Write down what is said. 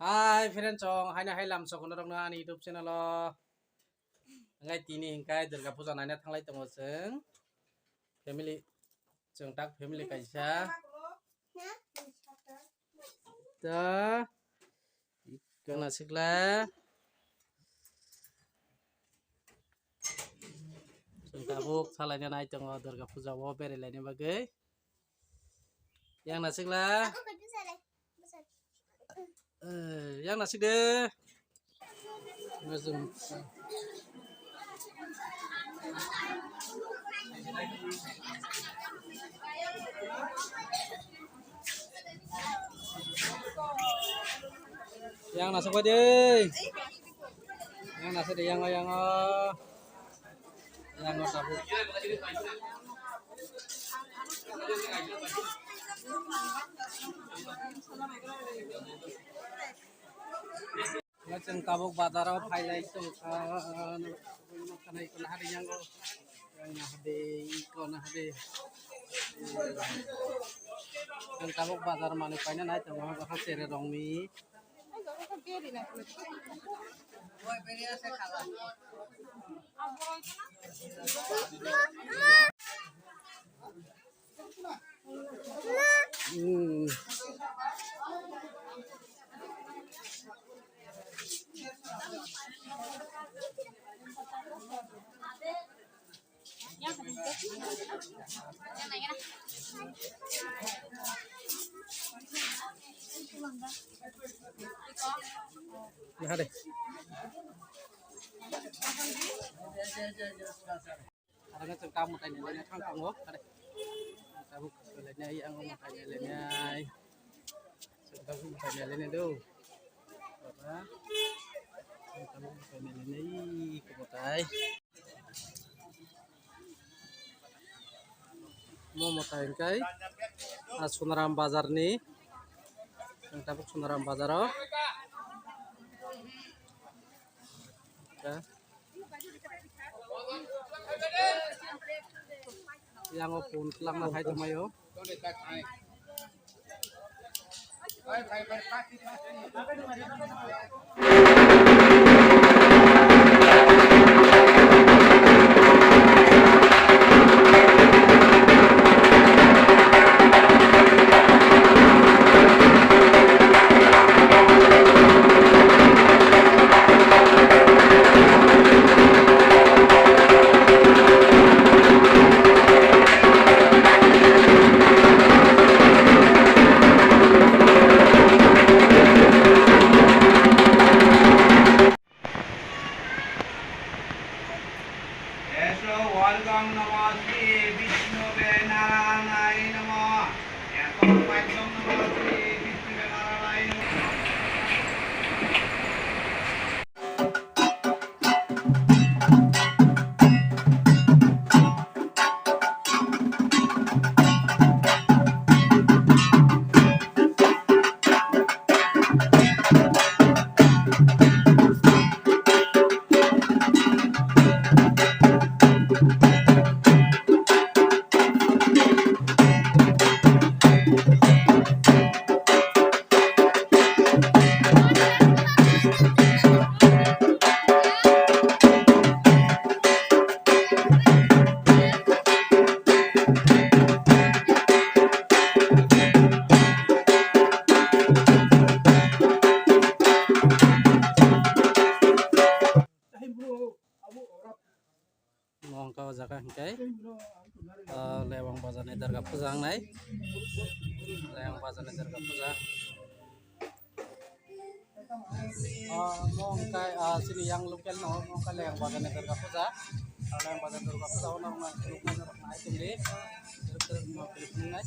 Hai friend chong hai na hai lam sok na ani YouTube channel lo ngai tini hingkai Durga Puja naina thanglai tongo जों family जों tak family kaisa ta ikana sikla जों tabuk salaina nai tongo Durga Puja o berelaini bagai yang nasikla yang nasik deh yang nasik apa deh yang nasik deh yang tabuk जों tabuk बाजाराव फायलाय जों खानाय कोन हारि यांगो yang hade ikon hade जों tabuk bazar mane paina nai tongo ha sere rongmi hade ada जों kamu tanya lenya thang kango hade tabuk lenya yang ngomong tanya lenya जों tabuk tanya lenya do apa tabuk tanya lenya kemotai mau kai Sunaram Bazar nih yang tabuk Sunaram Bazar yang opun lang na hai tumayo kau jaga hingkai lewang bazar ni Durga Puja nai lewang bazar ni Durga Puja mongkai sini yang lokal no mongkai lewang bazar ni Durga Puja lewang bazar Durga Puja orang nai tumde terus mau pilih nai